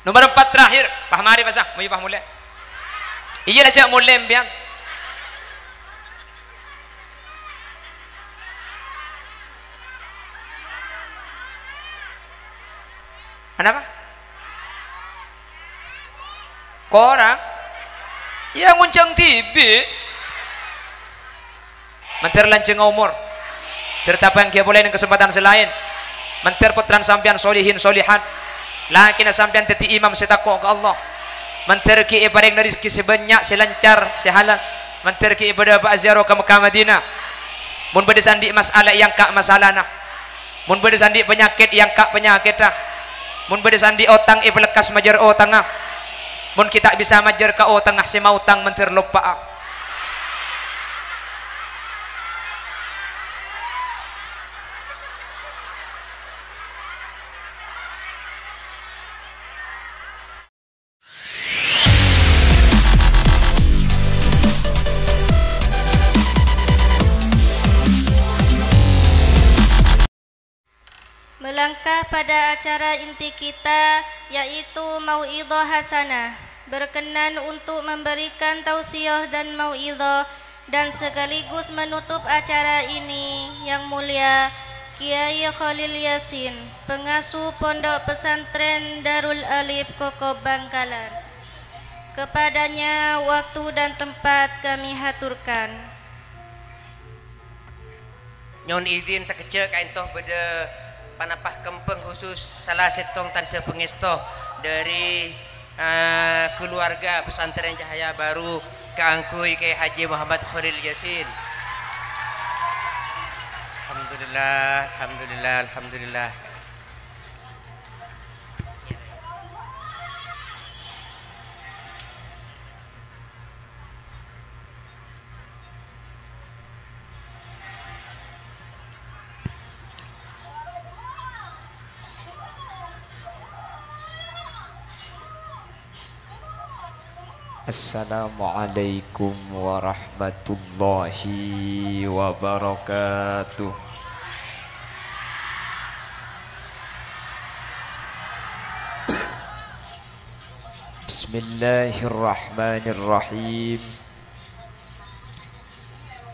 Nomor 4 terakhir, paham hari pasang, mau paham mulai. Iya lah cak mulai biang. Kenapa? Korang? Ya nguncang TV. Mentir lanceng umur. Tertapa yang kia boleh dengan kesempatan selain. Mentir putran sampian solihin solihat. Lakin sampian teti imam setakwa ke Allah. Mentir ki ibaring rezeki sebanyak selancar sehalal. Mentir ki ibadah Pak Aziaro ke Mekah Madinah. Mun bade sandi masalah yang kak masalah nah. Mun bade sandi penyakit yang kak penyakit nah. Mun bade sandi otang iblekas majar otang ah. Mun kita bisa majar ke otang ah sema utang mentir lupa ah. Melangkah pada acara inti kita, yaitu Mau'idhah Hasanah. Berkenan untuk memberikan tausiah dan mau'idhah dan sekaligus menutup acara ini yang mulia Kiai Khalil Yasin, pengasuh Pondok Pesantren Darul Alif Kokob Bangkalan. Kepadanya waktu dan tempat kami haturkan. Nyon izin sekecil kain toh pada panapah kempeng khusus salah setong tanda pengestoh dari keluarga pesantren Cahaya Baru keangkui ke Haji Muhammad Khalil Yasin. Alhamdulillah, alhamdulillah, alhamdulillah. Assalamualaikum warahmatullahi wabarakatuh. Bismillahirrahmanirrahim.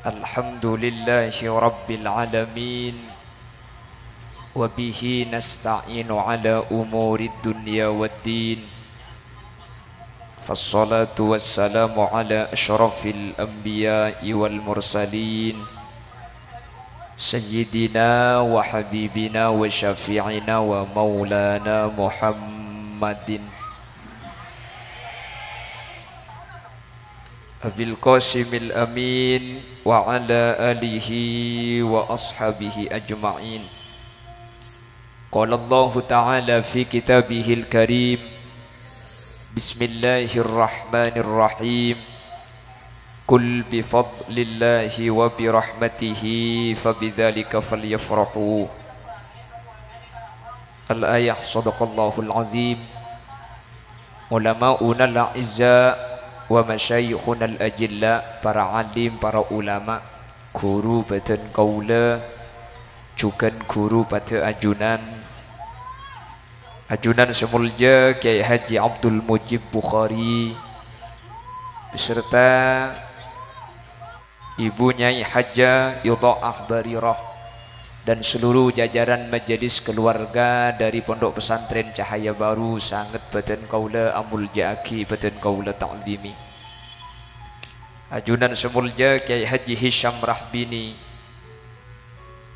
Alhamdulillahi rabbil alamin. Wa bihi nasta'inu ala umurid dunya waddin. فالصلاة والسلام على أشرف الأنبياء والمرسلين سيدنا وحبيبنا وشفيعنا ومولانا محمد أبي القاسم الأمين وعلى آله وأصحابه أجمعين. قال الله تعالى في كتابه الكريم: Bismillahirrahmanirrahim. Kul bifadlillahi wa birahmatihi fabidzalika falyafrahu. Al-ayah. Sadaqallahul azim. Ulama'una al-a'izza wa masyayikhuna al-ajilla, para alim, para ulama, guru badan kaula, juga guru pada ajunan semulja Kiai Haji Abdul Mujib Bukhari beserta Ibu Nyai Hajjah Yudha'ah Barirah dan seluruh jajaran majelis keluarga dari Pondok Pesantren Cahaya Baru sangat badan kaula amul jaki badan kaula ta'zimi. Ajunan semulja Kiai Haji Hisham Rahbini,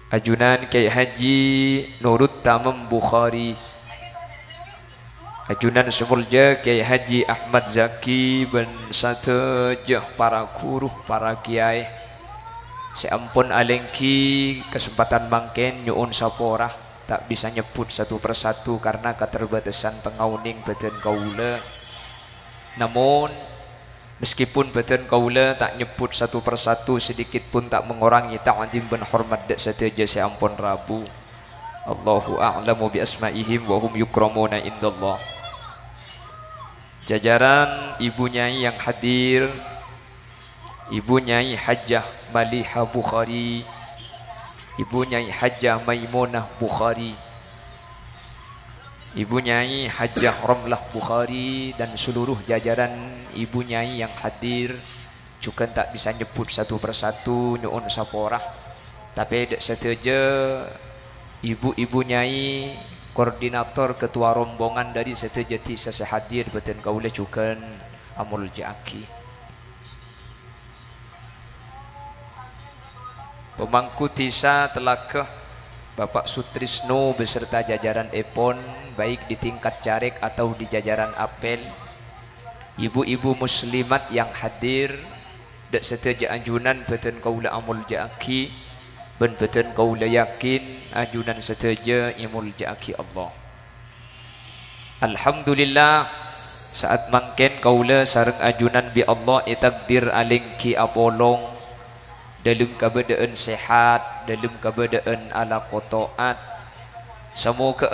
ajunan Kiai Haji Nurut Tamam Bukhari, ajunan semulja Kiai Haji Ahmad Zaki ben satejah para guru, para kiai. Seampun alengki kesempatan mangken nyuun saporah tak bisa nyebut satu persatu karena keterbatasan pengauning badan kaula. Namun meskipun badan kaula tak nyebut satu persatu, sedikit pun tak mengurangi ta'zim ben hormat dak sateja seampun Rabu. Allahu a'lamu bi asma'ihim wa hum yukramuna indallah. Jajaran Ibu Nyai yang hadir, Ibu Nyai Hajjah Maliha Bukhari, Ibu Nyai Hajjah Maimunah Bukhari, Ibu Nyai Hajjah Ramlah Bukhari dan seluruh jajaran Ibu Nyai yang hadir, juga tak bisa nyebut satu persatu nyuun saporah, tapi dek setuju ibu-ibu Nyai koordinator ketua rombongan dari setejati sesehadir beten kaula juga amul jaki pemangku tisa telakah Bapak Sutrisno beserta jajaran Epon baik di tingkat carek atau di jajaran apel, ibu-ibu muslimat yang hadir dek seteja anjunan beten kaula amul jaki ben beten kaula yakin ajunan seteja imul jaki Allah. Alhamdulillah saat mangken kaula sareng ajunan bi Allah itakdir alingki apolong dalam keadaan sehat, dalam keadaan ala kotoat. Semoga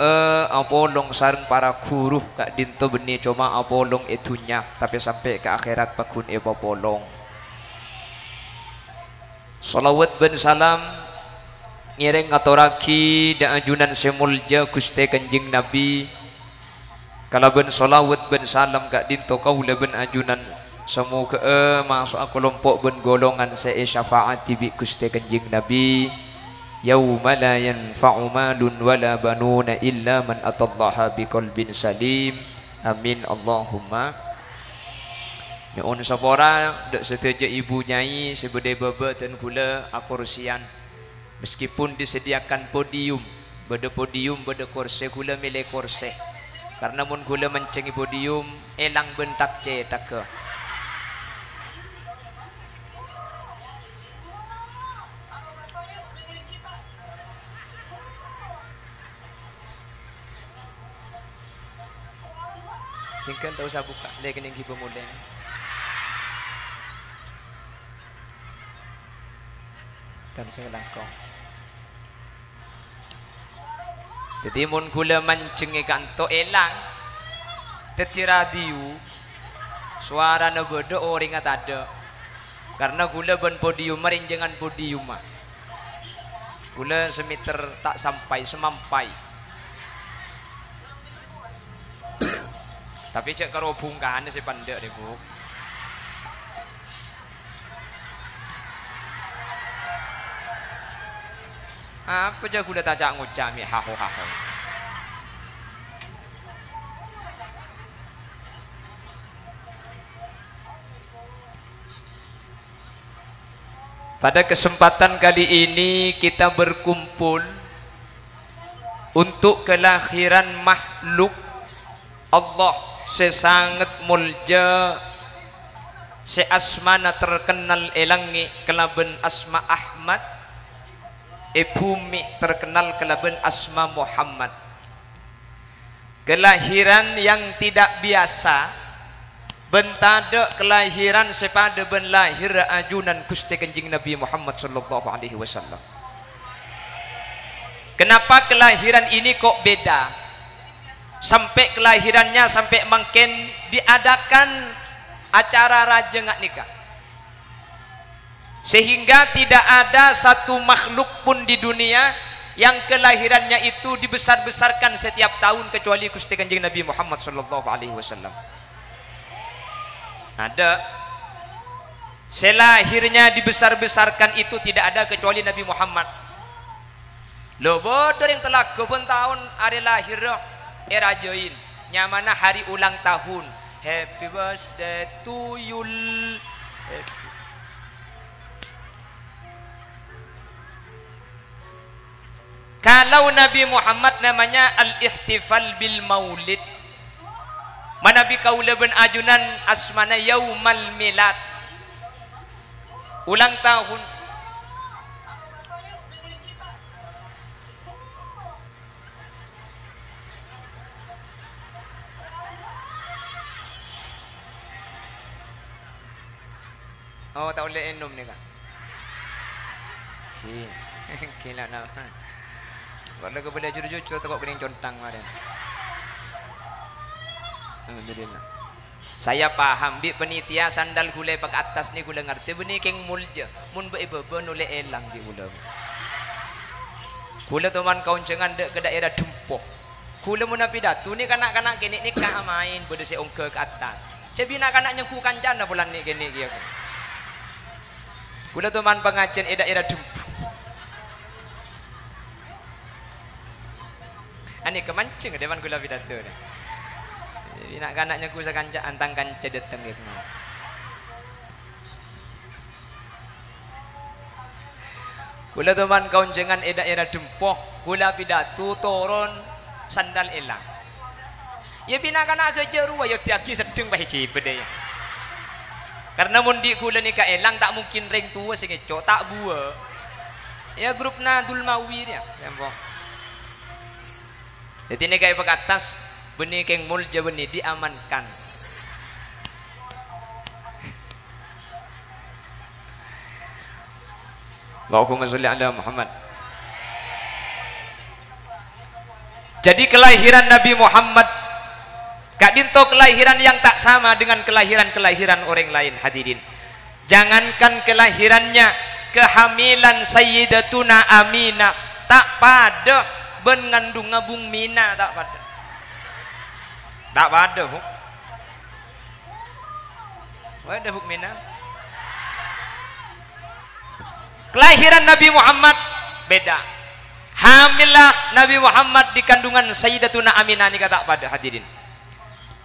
apolong sareng para kuruh kak dinto benih cuma apolong itunya, tapi sampai ke akhirat pakun eba polong. Salawat ben salam ngiring atoraki da ajunan semulja Gusti Kanjeng Nabi. Kalaban salawat ben salam kak dinto kaula ben ajunan semoga masuk kelompok ben golongan saya syafaati bi Gusti Kanjeng Nabi yauma la yanfa'u malun wala banuna illa man atallaha biqalbin salim. Amin Allahumma. Nyuun sapora dek seteja ibu Nyai sebede bebeten kula akursian meskipun disediakan podium beda kursi kula milih kursi karena mun kula mencengi podium elang bentak cetak ke tinggal tak usah buka rekening kita mulai dan saya langkong. Jadi mun kula mancengi kanto elang teti radio suara na beda orang ada karena kula ben podium merinjangan podium mah kula semeter tak sampai semampai tapi cek karo bungkaan si pandek deh bu. Apa je gula tajak ngucap mi haho. Pada kesempatan kali ini kita berkumpul untuk kelahiran makhluk Allah sesangat mulja se asmana terkenal elangi kelaben asma Ahmad bumi terkenal kelaben asma Muhammad. Kelahiran yang tidak biasa bentada kelahiran sepada ben lahir ajunan Gusti Kanjeng Nabi Muhammad sallallahu alaihi wasallam. Kenapa kelahiran ini kok beda? Sampai kelahirannya sampai mungkin diadakan acara raja ngak nikah. Sehingga tidak ada satu makhluk pun di dunia yang kelahirannya itu dibesar-besarkan setiap tahun kecuali Gusti Kanjeng Nabi Muhammad sallallahu alaihi wasallam. Ada selahirnya dibesar-besarkan itu tidak ada kecuali Nabi Muhammad. Lo bodoh yang telah kebun tahun hari lahir rajain nyamana hari ulang tahun happy birthday to you. Kalau Nabi Muhammad namanya al-ihtifal bil maulid. Manabi kaula ben ajunan asmana yaumal milad. Ulang tahun. Oh, tak boleh enum ni kak. Kila nak. Kalau kepada jujur tengok kening contang kemarin. Alhamdulillah. Saya paham bi penitia sandal gulai pak atas ni gula ngerti benih keng mulja. Mun be bebe nule elang di gula. Gula teman kauncengan dek ke daerah Dempoh. Kula mun pidato ni kanak-kanak kini ni ka main bode se ongke ke atas. Cebi nak kanak nyeku kancana bulan ni kini kieu. Kula teman pengajian era dumpu. Ani kemancing dewan kula pidato ni. Nak kanak nyeku sakanca antang kanca deteng gitu. Kula teman kaunjengan era dempoh kula pidato turun sandal elang. Ya bina kana kerja ruwa ya tiaki sedeng bahiji bede. Karena mundi kula ni ka elang tak mungkin ring tua sing eco tak bua. Ya grupna Dulmawi ya. Tempo. Jadi ni kaya pak atas benih keng mulja benih diamankan. Allahumma sholli ala Muhammad. Jadi kelahiran Nabi Muhammad gak dinto kelahiran yang tak sama dengan kelahiran-kelahiran orang lain hadirin. Jangankan kelahirannya, kehamilan Sayyidatuna Aminah tak pada ben ngandung ngabung Mina tak pada. Tak pada bu. Ada bu Mina. Kelahiran Nabi Muhammad beda. Hamillah Nabi Muhammad di kandungan Sayyidatuna Aminah ni kata pada hadirin.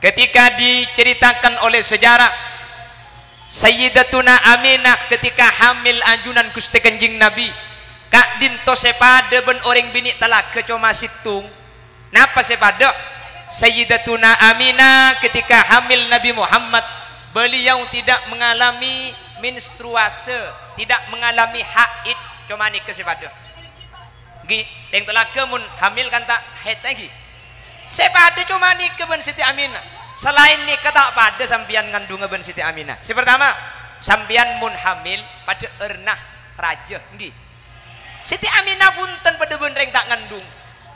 Ketika diceritakan oleh sejarah Sayyidatuna Aminah ketika hamil anjunan Gusti Kanjeng Nabi kak dinto sepada ben orang bini talaka cuma situng. Napa sepada? Sayyidatuna Aminah ketika hamil Nabi Muhammad beliau tidak mengalami menstruasi, tidak mengalami haid, cuma ni kesepada. Gi, yang telaka mun hamil kan tak haid lagi. Sepada cuma ni ke ben Siti Aminah. Selain ni kata pada sampian ngandung ben Siti Aminah. Si pertama, sampian mun hamil pada ernah raja. Gi. Siti Aminah punten pada ben reng tak ngandung.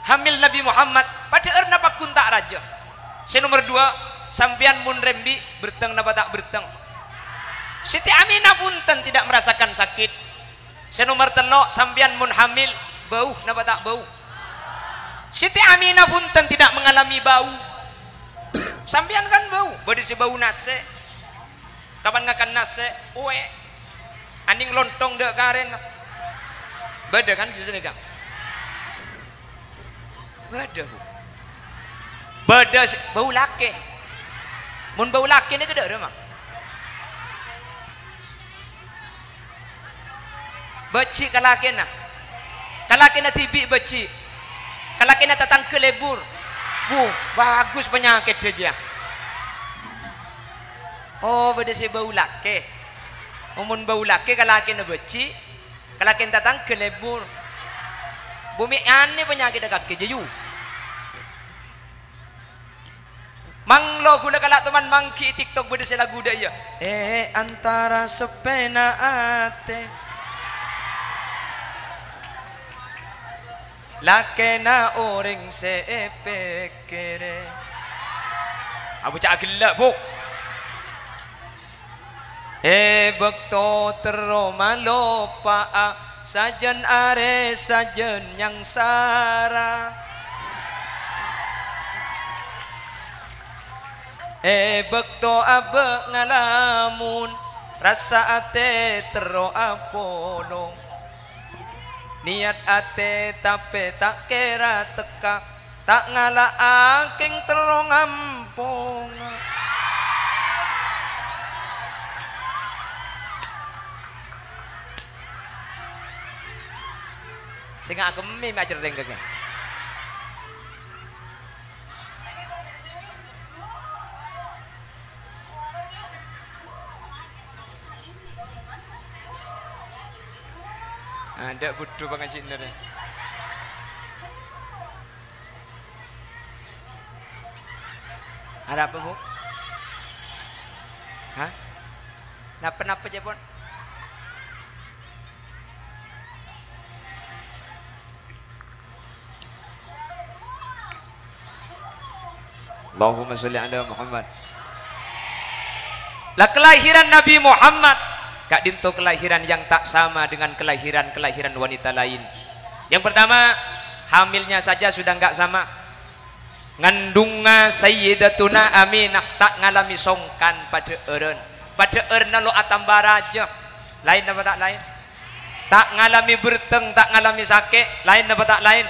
Hamil Nabi Muhammad pada ernah pakun tak raja. Si nomor dua, sampian mun rembi berteng napa tak berteng. Siti Aminah punten tidak merasakan sakit. Si nomor telo, sampian mun hamil bau napa tak bau. Siti Aminah punten tidak mengalami bau. Sampian kan bau, bodi si bau nase. Kapan ngakan nase? Uwe. Anding lontong dek karen. Beda kan di sini kan? Beda bu. Beda bau laki. Mun bau laki ni gede mah. Beci kalakena. Kalakena tibik beci. Kalakena tatang kelebur. Bagus penyakit dia. Oh, beda si bau laki. Mun bau laki kalakena beci. Kalakena tatang kelebur. Bumi aneh penyakit kaki jeju. Manglo kula kalak teman mangki TikTok beda si lagu dia. Antara sepena ate. Lakena orang sepekere. Abu cak gelak bu. Bekto teroma lopa sajen are sajen yang sara. Bekto abe ngalamun rasa ate tero apolong. Niat ate tapi tak kira teka tak ngala aking terong ampung. Sehingga aku mimi ajar renggengnya. Ada butuh pengajian ni. Ada apa bu? Hah? Napa je pun? Allahumma sholli ala Muhammad. Lah kelahiran Nabi Muhammad gak dinto kelahiran yang tak sama dengan kelahiran wanita lain. Yang pertama, hamilnya saja sudah enggak sama. ngandunga Sayyidatuna Aminah tak ngalami songkan pada eren lo atambaraja lain apa tak lain, tak ngalami berteng, tak ngalami sakit, lain apa tak lain.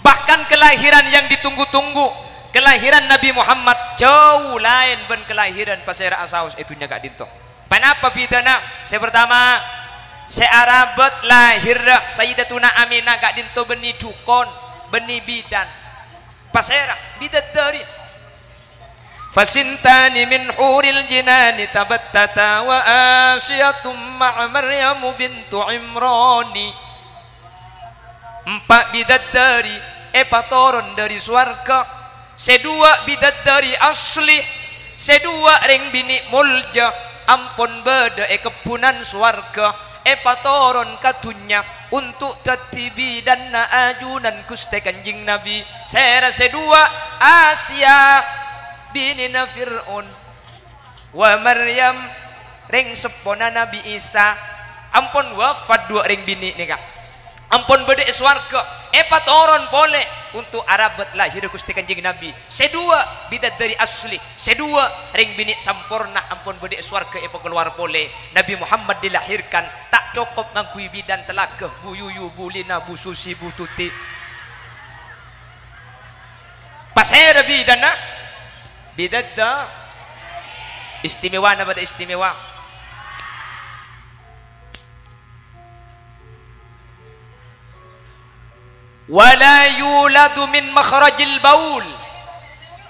Bahkan kelahiran yang ditunggu-tunggu, kelahiran Nabi Muhammad jauh lain ben kelahiran pasera asaus itunya gak dinto. Kenapa bidana? Saya pertama searabat lahir Sayyidatuna Aminah gak dinto beni dukon, beni bidan pasera bidadari fasintani min huril jinani tabattata wa asyatum ma'a Maryamu bintu Imrani. 4 bidadari patoron dari swarga, sedua bidadari asli, sedua ring bini mulja ampun beda kepunan swarga patoron katunya untuk tatibi dan naajunan kuste kanjing Nabi. Saya sedua Asia binina Fir'un wa Maryam ring sepona Nabi Isa ampun wafat 2 ring bini nikah ampun beda swarga patoron boleh untuk arabat lahir kusti kanjing Nabi. Sedua bidadari asli, sedua ring bini sampurna ampun beda swarga keluar boleh. Nabi Muhammad dilahirkan tak cukup ngakui bidan telaga Bu Yuyu, Bu Lina, Bu Susi, Bu Tuti pasera bidana bidadda istimewa na pada istimewa. Wala yuladu min makhrajil baul,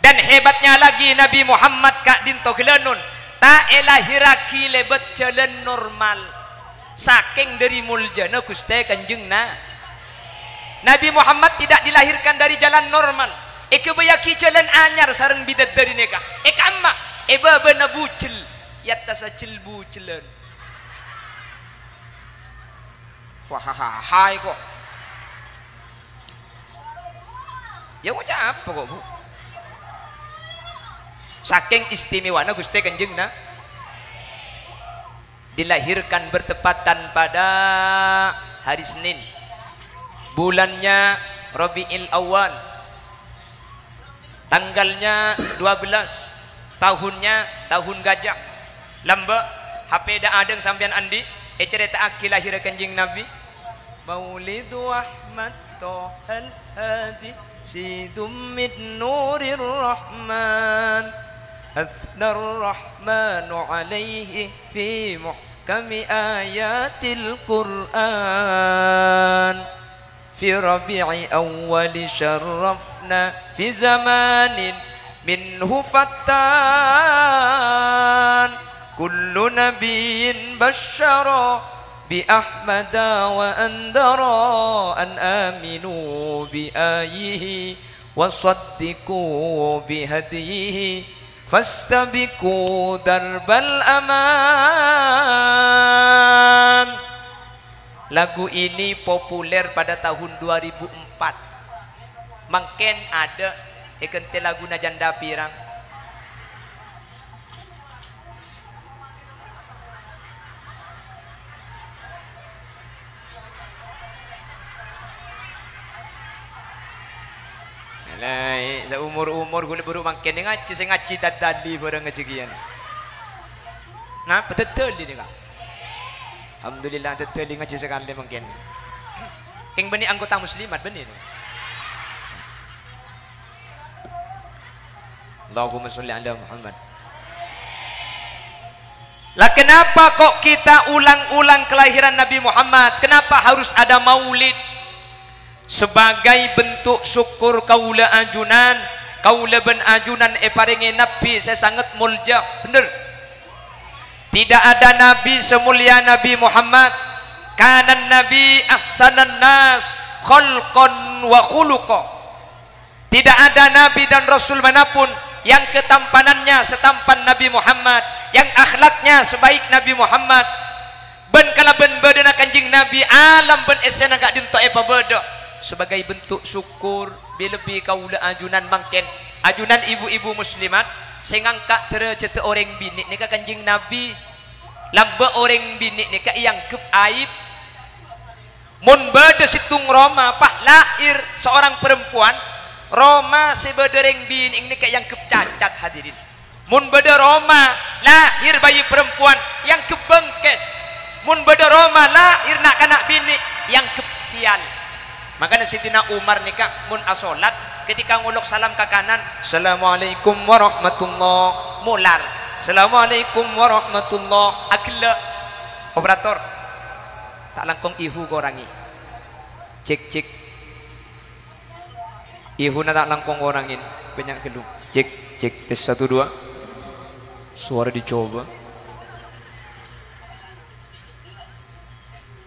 dan hebatnya lagi Nabi Muhammad kak dinto gelenun tak elahiraki lebet jalan normal saking dari muljana kuste kanjeng Nabi Muhammad tidak dilahirkan dari jalan normal kebayaki jalan anyar sareng bidat dari nikah amma bana bucil yatta sacil bucilan hai kok ya mau apa kok Bu, saking istimewana Gusti Kanjeng dilahirkan bertepatan pada hari Senin, bulannya Rabiul Awal, tanggalnya 12, tahunnya tahun gajah. Lamba HP da adeng sampean andi cerita aki lahir Kanjeng Nabi Maulidu Ahmad Tohal Hadi Sidum min Nurir Rahman Athnar Rahmanu alaihi fi muhkami ayatil Qur'an fi rabi'i awwali syarrafna fi zamanin minhu fattan kullu nabiyyin basyara bi ahmada wa andara an aminu bi ayyihi wa saddiqu bi hadihi fastabiqu darbal aman. Lagu ini populer pada tahun 2004. Mungkin ada ikente lagu najanda pirang. Lai, sa umur-umur guna baru mungkin ngaji, saya ngaji tadi barang ngajian. Nah, betul ini kak. Alhamdulillah betul ngaji sekali mungkin. King benih anggota muslimat benih. Allahumma sholli ala Muhammad. Lah kenapa kok kita ulang-ulang kelahiran Nabi Muhammad? Kenapa harus ada maulid? Sebagai bentuk syukur kaula ajunan, kaula ben ajunan paringi Nabi saya sangat mulja, bener. Tidak ada Nabi semulia Nabi Muhammad. Kanan Nabi ahsanan nas khalqan wa khuluqa. Tidak ada Nabi dan Rasul manapun yang ketampanannya setampan Nabi Muhammad, yang akhlaknya sebaik Nabi Muhammad. Ben kala ben bedena kanjing Nabi alam ben esena gak dinto apa beda. Sebagai bentuk syukur lebih kaula ajunan mangken ajunan ibu-ibu muslimat saya ngangkat derajat orang bini nika kanjing Nabi lamba orang bini nika yang kep aib mun beda situng Roma pah lahir seorang perempuan Roma sebedereng bini ini kayak yang kecacat hadirin. Mun beda Roma lahir bayi perempuan yang kebengkes. Mun beda Roma lahir nak kanak bini yang kesial. Makanya Sidina Umar nikah mun asolat ketika nguluk salam ke kanan, Assalamualaikum warahmatullah, mular. Assalamualaikum warahmatullah, akla. Operator tak langkong ihu korangi. Cek ihu na tak langkong orangin banyak gelung. Cek tes 1 2. Suara dicoba.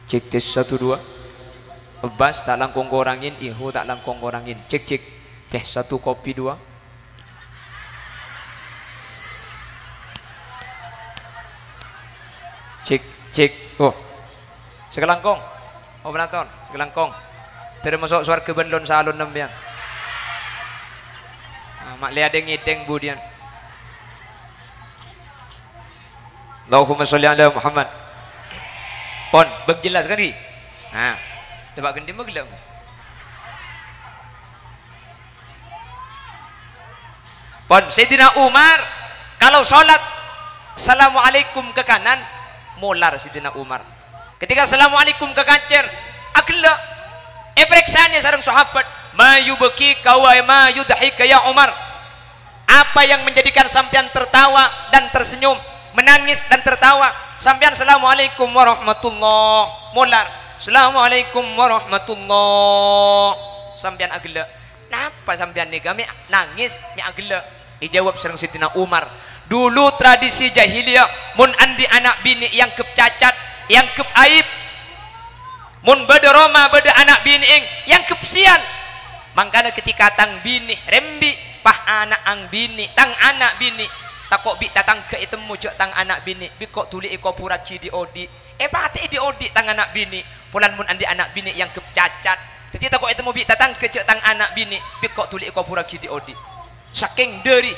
Cek tes 1 2. Bas tak langkong orangin, ihu tak langkong orangin. Cek tes 1 kopi 2. Cek. Oh. Sekelangkong. Operator, sekelangkong. Termasuk suara kebenlon salon nembian. Mak lihat ngideng budian. Allahumma sholli ala Muhammad. Pon, berjelas kan ni? Nah, dapat gendi meglam. Pon, Sayyidina Umar kalau sholat Assalamualaikum ke kanan, molar Sayyidina Umar. Ketika Assalamualaikum ke kacer, akla epreksanya sareng sahabat, ma yubki kawa ma yudhika ya Umar. Apa yang menjadikan sampean tertawa dan tersenyum, menangis dan tertawa? Sampean Assalamualaikum warahmatullah, molar Assalamualaikum warahmatullah. Sampean agela, napa sampean ni kami nangis ni agela? Dijawab sareng Sayyidina Umar, dulu tradisi jahiliyah mun andi anak bini yang kecacat, yang keaib, mun beda Roma beda anak bini yang kepsian. Mangkana ketika tang bini rembi pah anak ang bini tang anak bini takok bi datang ke itemu jek tang anak bini bi kok tuli iko puraci di odi pate di odi tang anak bini pulan mun andi anak bini yang kecacat teti takok itemu bi datang ke jek tang anak bini bi kok tuli iko puraci di odi saking dari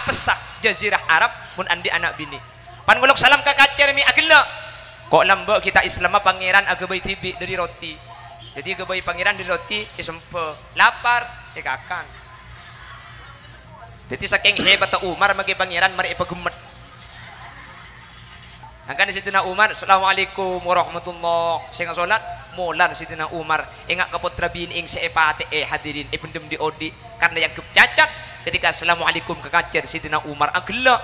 pesah jazirah Arab mun andi anak bini pan ngolok salam ka kacer mi agela kok lambek kita Islam pangeran agabai tibi dari roti. Jadi kebayi pangeran di roti isempe lapar dikakan. Jadi saking hebat Umar magi pangeran mari pagemet. Angkan Sayyidina Umar Assalamualaikum warahmatullah. Sing salat molan Sayyidina Umar engak ka putra bin ing seepate hadirin pendem di odi karena yang kecacat ketika Assalamualaikum ke kacer Sayyidina Umar agela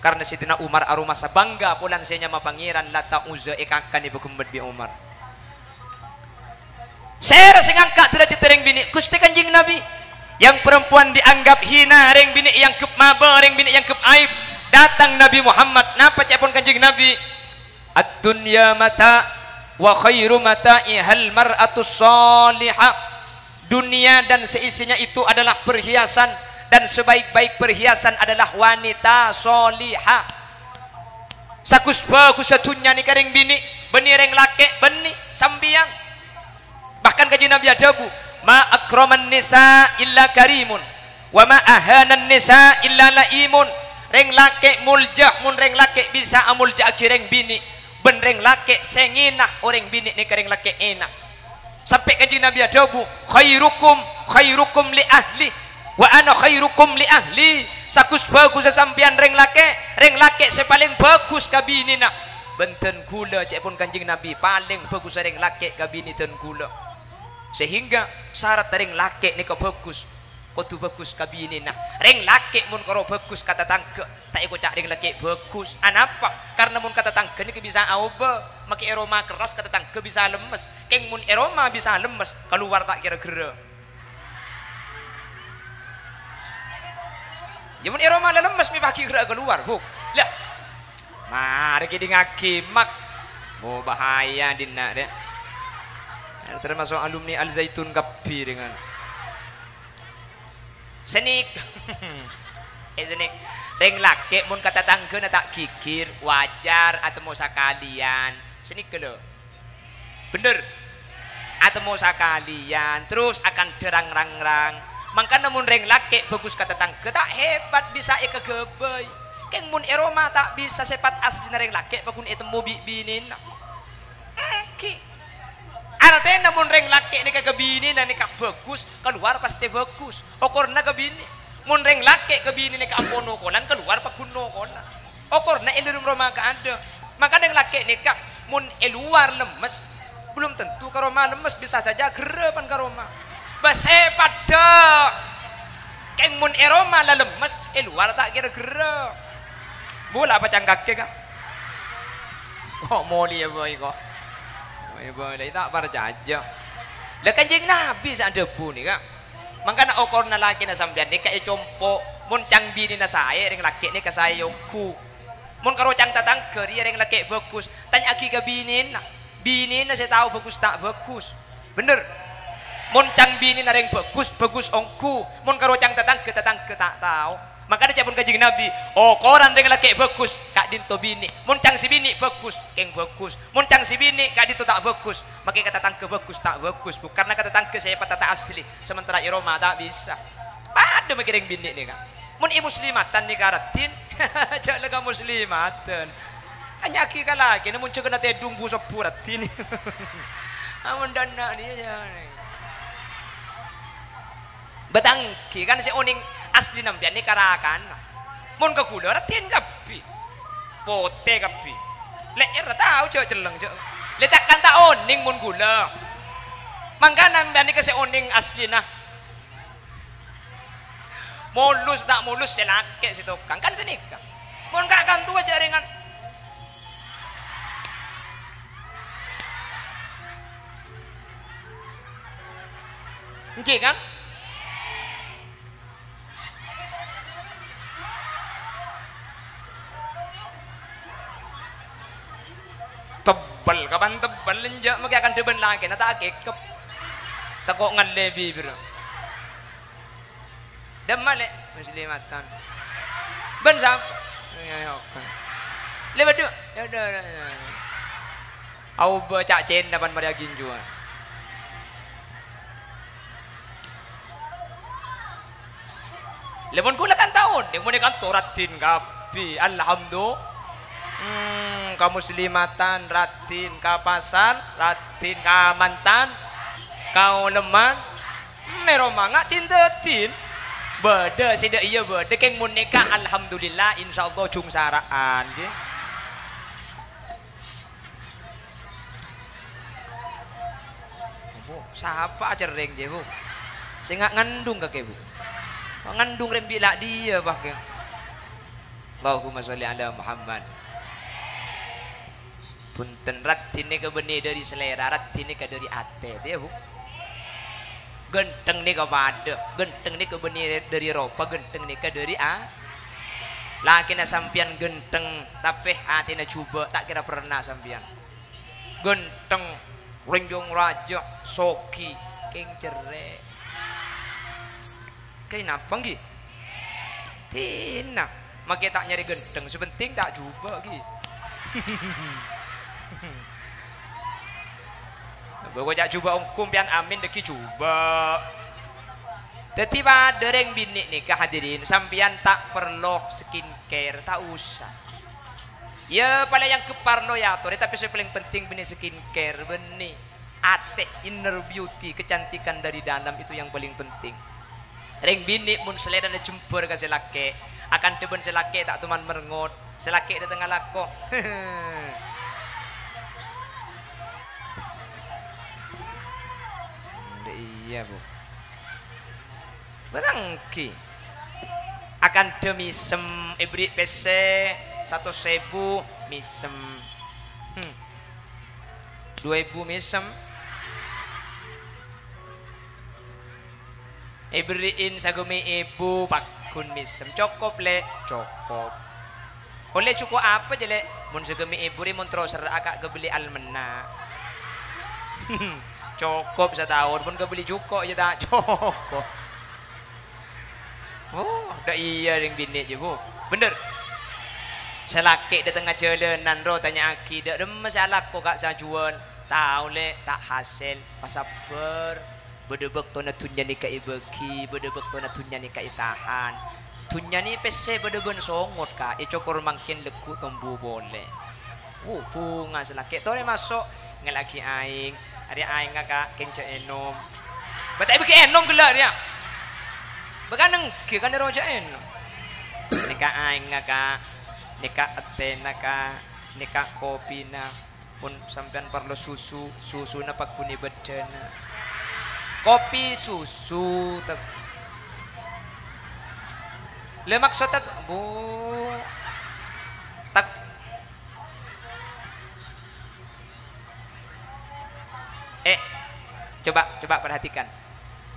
karena Sayyidina Umar aruma sabangga pulan senya ma pangeran la ta'uza ekakan ibagemet bi Umar. Saya sing angkat derajat reng bini Gusti Kanjeng Nabi yang perempuan dianggap hina reng bini yang kepmaba reng bini yang kepaib datang Nabi Muhammad napa cepon Kanjeng Nabi ad-dunya mata wa khairu mata'ihal mar'atus salihah. Dunia dan seisinya itu adalah perhiasan dan sebaik-baik perhiasan adalah wanita solihah. Sakus bagus satunya ni kareng bini beni reng lake beni sambiang. Bahkan kaji Nabi adabu ma akraman nisa illa karimun wa ma ahanan nisa illa laimun. Reng lake muljah mun reng lake bisa amulja reng bini ben reng lake senginah orang bini ni kareng lake enak. Sampai kaji Nabi adabu khairukum li ahli wa ana khairukum li ahli. Sakus bagus sesampian reng lake sepaling bagus kabini nak benten gula cek pun Kanjeng Nabi paling bagus reng lake kabini ten gula. Sehingga syarat reng laki ni kau bagus kudu bagus kabini nah reng laki mun karo bagus kata tangke tak ikut cak reng laki bagus anapa karena mun kata tangke ni bisa auba maki aroma keras kata tangke bisa lemes keng mun aroma bisa lemes keluar tak kira-kira ya mun aroma lemes mi paki kira keluar huk lah mari kita ngakimak mau bahaya dina dia termasuk alumni Al Zaitun Kapi dengan senik senik reng laki mun kata tangga na tak kikir wajar atau mau sakalian senik kalau bener atau mau sakalian terus akan derang-rang-rang makanya mun reng laki bagus kata tangga tak hebat bisa kegebay keng mun aroma tak bisa sepat asli na reng laki pakun itu mau binin artinya namun reng laki ini ke bini dan nikah bagus keluar pasti bagus okorna ke bini mun reng laki ke bini nikah ampono kolan keluar pak kuno kolan okorna ilum rumah ka ada maka reng laki nikah mun eluar lemes belum tentu ke rumah lemes bisa saja gerepan ke rumah base pada keng mun eroma la lemes eluar tak kira gere bola apa cangkak ke kah kok moli ya boy kok boy dah tak percaya lah kanjeng nabi sak debu ni kak mangkana okor na laki na sambian ni kay compo mun cang bini na saya ring laki ni ka saya yongku mun karo cang tatang keri ring laki bagus tanya aki ka binin na saya tahu bagus tak bagus bener mun cang bini na ring bagus ongku mun karo cang tatang ke tak tahu maka dia cabun kajing nabi koran ring laki bagus kak dinto bini mun cang si bini bagus keng bagus mun cang si bini kak dinto tak bagus maka kata tangke bagus tak bagus bu karena kata tangke saya patata asli sementara iroma tak bisa pada mikiring bini ni kak mun i muslimatan ni karatin cak lega muslimatan hanya aki kalaki namun cek na tedung busok puratin amun dana dia betangki kan si oning asli nambian ni karakan mun ke kula ratin kapi pote kapi leer tahu cek celeng cek letakkan tak oning mun gula mangka nambian ni kasi oning asli nah mulus tak mulus selake si tukang kan senika mun kak kan tua jaringan oke kan tebal kapan tebal lenjak maka akan deban lagi nata akikep takok ngalle bibir damale muslimatan ben sam lebat dua ya udah au baca cen dapan pada ginjuan lemon kula kan tahun yang mau kan toratin kapi alhamdulillah ka muslimatan ratin ka pasar ratin ka mantan kau leman meromanga tindetin beda sida iya beda keng mun nikah alhamdulillah insyaallah jung saraan ge bu siapa cereng je bu sing ngandung kake bu ngandung rembila dia pakai Allahumma sholli ala Muhammad punten ratin ni ke benih dari selera ratin ni ke dari ate dia bu genteng ni ke pada genteng ni ke benih dari ropa genteng ni ke dari laki na sampian genteng tapi hati na cuba tak kira pernah sampian genteng ringjong raja soki keng cerek kayak napa gi tina makai tak nyari genteng sepenting tak cuba gi bawa jak coba kumpian amin deki coba tiba dereng bini nih kehadirin sampian tak perlu skincare tak usah ya paling yang keparlo ya tuh tapi yang paling penting bini skincare benih ate inner beauty kecantikan dari dalam itu yang paling penting reng bini mun selera na jempur ke selake akan teben selake tak tuman merengut selake di tengah lako iya bu berangki akan demi sem ibrit PC 1.000 misem 2.000 misem iberiin sagumi ibu pakun misem cukup le cukup oleh cukup apa je le mun sagumi ibu ri mun terus agak kebeli almena cukup setahun pun kebeli cukup je tak cukup oh dah iya ring bini je bu bener selaki di tengah jalanan ro tanya aki dak masalah kok gak sajuan tahu le tak hasil pasaper bedebek tona tunya ni kai beki bedebek tona tunya ni kai tahan tunya ni pese bedeben songot ka icokor mangkin leku tombu boleh bunga selaki tore masuk ngelaki aing hari aing kakak kenca enom batai beki enom gelak dia bekaneng ke kan roja enom nikah aing kakak nikah atena ka nikah kopi na pun sampean perlu susu na pagpuni bedana kopi susu le maksud bu tak coba perhatikan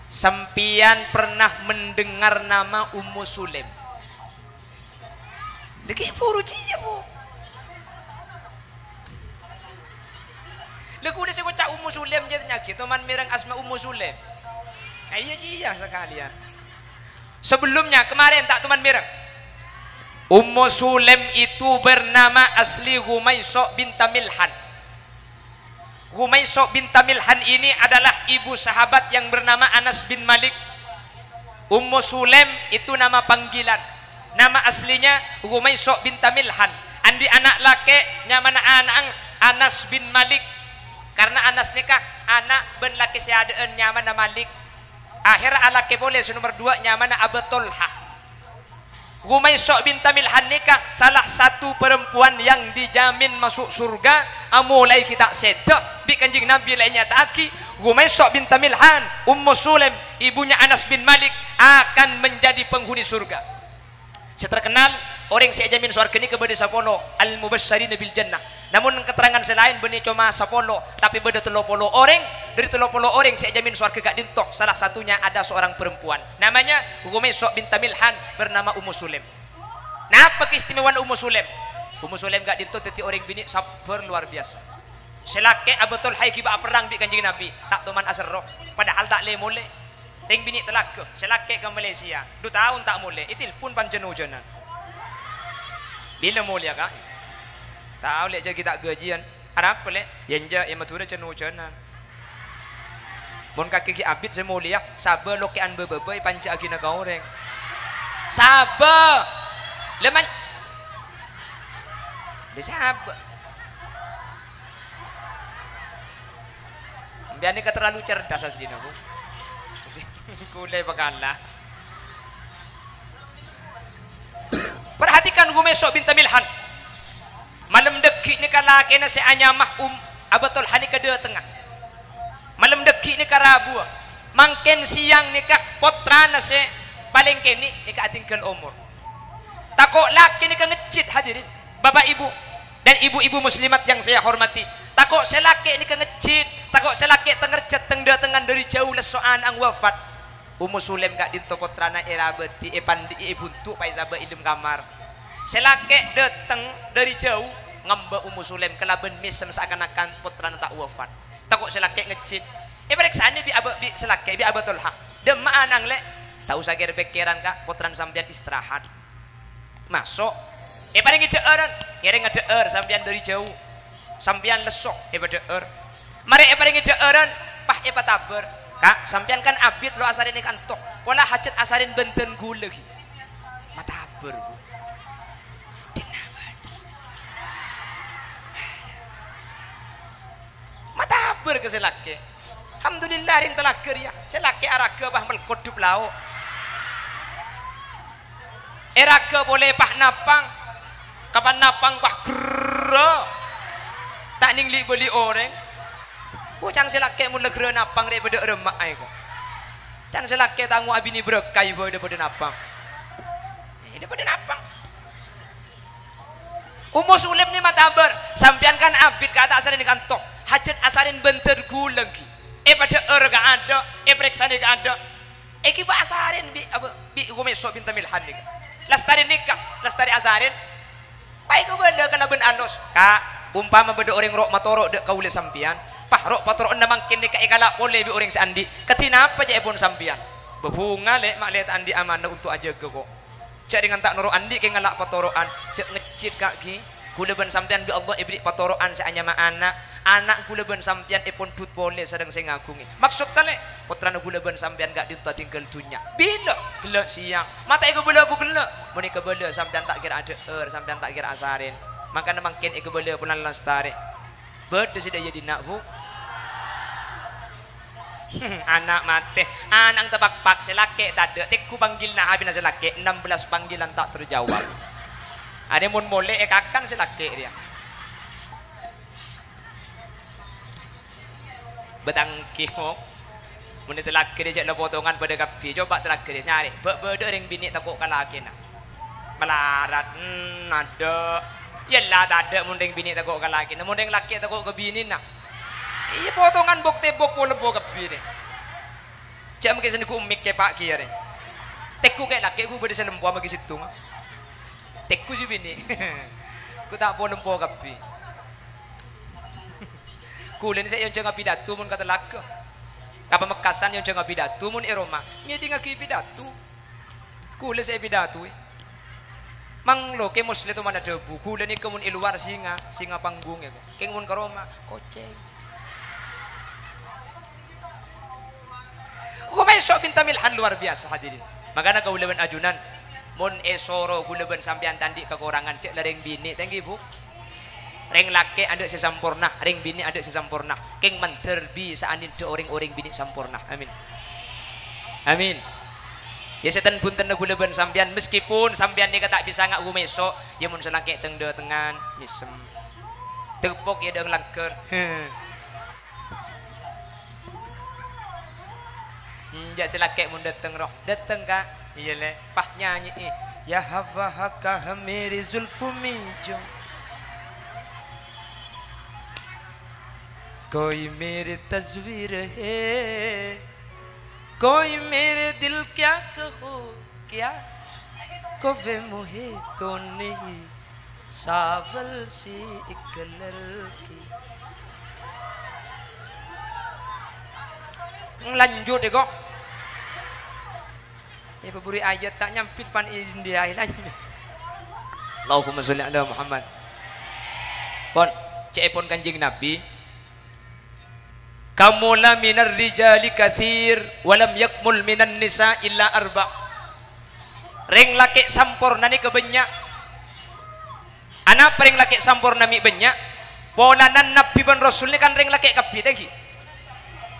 sampian pernah mendengar nama Ummu Sulaim deki furuji ya bu leku udah saya Ummu Sulaim jadinya gitu man mirang asma Ummu Sulaim iya sekalian sebelumnya kemarin tak teman mirang Ummu Sulaim itu bernama asli Humayso binta Milhan. Humayso binta Milhan ini adalah ibu sahabat yang bernama Anas bin Malik. Ummu Sulaim itu nama panggilan. Nama aslinya Humayso binta Milhan. Andi anak laki nyamana anak Anas bin Malik. Karena Anas nikah anak ben laki seadaan nyamana Malik. Akhirnya alake boleh nomor 2 nyamana Abu Tolhah. Humayso binta Milhan nikah salah satu perempuan yang dijamin masuk surga. Mulai kita sedek bi kanjing Nabi lainnya taki Humayso binta Milhan Ummu Sulaim ibunya Anas bin Malik akan menjadi penghuni surga. Seterkenal orang saya jamin surga ini kepada sapolo al mubasysyirin bil jannah. Namun keterangan selain benih cuma sapolo tapi beda 30 orang dari 30 orang saya jamin surga gak dintok. Salah satunya ada seorang perempuan namanya Humayso binta Milhan bernama Ummu Sulaim. Nah apa keistimewaan Ummu Sulaim? Ummu Sulaim gak dintok teti orang bini sabar luar biasa. Selake Abu Tolhah kiba perang di kanjing Nabi tak teman asar roh padahal tak le mole. Ring bini telak selake ke Malaysia 2 tahun tak mole itil pun panjenujanan. Bila mulia kak? Tahu lek jadi kita gajian. Ada apa lek? Yang yang matura cenucanan. Bon kaki ki abid semulia. Sabar lokean bebebai panca agina kau orang. Sabar. Leman. Dia sabar. Biar ni terlalu cerdas asli aku. Kulai bakalah. Perhatikan Humayso binta Milhan. Malam deki ni kalaki na si anyamah Abu Tolhah ni kedua tengah. Malam deki ni karabu. Mangken siang ni kah potra na si paling kini ni ka tinggal umur. Takok laki ni ka ngecit hadirin. Bapak ibu dan ibu-ibu muslimat yang saya hormati. Takok selaki ni ka ngecit. Takok selaki tengerjat tengdatengan dari jauh lesoan ang wafat. Ummu Sulaim gak dinto potrana irabeti pandi buntu pai sabe ilum kamar. Selake dateng dari jauh ngamba Ummu Sulaim kelaben misem seakan-akan potrana tak wafat. Takut selake ngecit. Periksaan bi selake bi Abu Tolhah. Dema anang le tahu sakir pikiran kak potran sampean istirahat. Masuk. Paling ngedeur, ngereng ngedeur sampean dari jauh. Sampean lesok bedeur. Mari paling ngedeuran pah taber. Kak, sampean kan abid lo asarin ikan tok. Pola hajat asarin benten gula lagi. Mataber bu. Mataber ke selake. Alhamdulillah rin talaker ya. Selake araga bah melkodup lau. Eraga boleh pah napang. Kapan napang pah gerro. Tak ningli beli orang. Cang selake mun legre napang daripada remak ai kok. Cang selake tangu abini berkai daripada napang. Daripada napang. Ummu Sulaim ni matabar, sampean kan abid kata asarin di kantok. Hajat asarin benter gulang ki. Pada gak ada, periksa ni gak ada. Ki ba asarin bi Humayso binta Milhan ni. Lastari nikah, lastari asarin. Pai ko benda kalaben anos. Kak, umpama beda orang rok matoro dek kaule sampean. Pahrok patron na mangkin ni kaikala boleh bi orang seandi ketina apa je pun sampian bebunga le mak lihat andi amanah untuk aja kok cak dengan tak noro andi ke ngalak patoroan cak ngecit kaki kula ben sampian bi Allah ibri patoroan seanya ma anak kula ben sampian pun tut boleh sedang saya ngagungi maksud kale putra kula ben sampian gak dinta tinggal dunya bila gelak siang mata iku bela bu gelak muni kebela sampian tak kira ada sampian tak kira asarin makanya mangkin iku bela punan lastari berde sida jadi nak bu Anak mati, anak tebak-pak selake tak ada. Tekku panggil nak habis selake 16 panggilan tak terjawab. Ada mun molek kakan selake dia. Betangki hok. Mun telak dia cek potongan pada kapi. Coba telak dia nyari. Beda ring bini takut kalaki nak. Melarat ada. Yalah tak ada mun ring bini takut kalaki. Mun ring laki takut ke bini nak. Iya potongan bok tebok pole bok kapi ni. Cek mungkin sini ku mik ke pak kia ni. Tekku kayak laki ku berde selempo bagi situ. Tekku si bini. Ku tak boleh lempo kapi. Kulen saya yang jangan pidato mun kata laka. Kapa Mekasan yang jangan pidato mun Roma. Ngedi ngaki pidato. Kulen saya pidato. Mang lo ke muslim tu mana debu. Kulen ni kemun iluar singa panggung ya. Keng mun ke Roma koceng. Kumai sok bintang milhan luar biasa hadirin. Makanya kau leban ajunan. Mun esoro kuleban sampean tandi kekurangan cek lereng bini tanggi bu. Reng laki ada sesampurna, reng bini ada sesampurna. Keng menterbi saanin de orang-orang bini sampurna. Amin. Amin. Ya setan pun tenda guleban sampean meskipun sampean ni tak bisa ngak gumeso, ya mun selake teng de tengan nyisem. Tepok ya deng langker. Ja selake mun dateng roh. Dateng ka? Iya le. Pah nyanyi ya hafahaka hamiri zulfumi jo. कोई मेरे तस्वीर है कोई मेरे दिल क्या कहो क्या कोवे मुहे तो नहीं सावल सी एक लड़की lanjut deh kok ya berburi ayat tak nyampit pan India lanjut Allahumma sholli ala Muhammad pon cek pon kanjeng Nabi kamula minar rijali kathir walam yakmul minan nisa illa arba reng laki sampurna ni kebanyak anak reng laki sampurna mi banyak polanan nabi ban rasul ni kan reng laki kapi tadi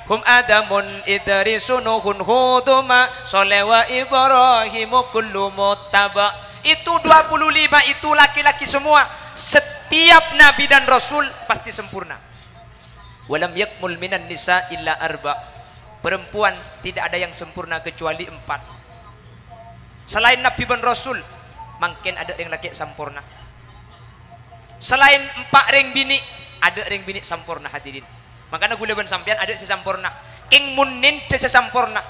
hum adamun idrisunuhun huduma solewa ibrahimu kullu muttaba itu 25 itu laki-laki semua setiap nabi dan rasul pasti sempurna. Walam yakmul minan nisa illa arba. Perempuan tidak ada yang sempurna kecuali 4. Selain Nabi dan Rasul, mungkin ada yang laki sempurna. Selain 4 ring bini, ada ring bini sempurna hadirin. Makanya gula ban sampean ada sesempurna. King munin de sesempurna.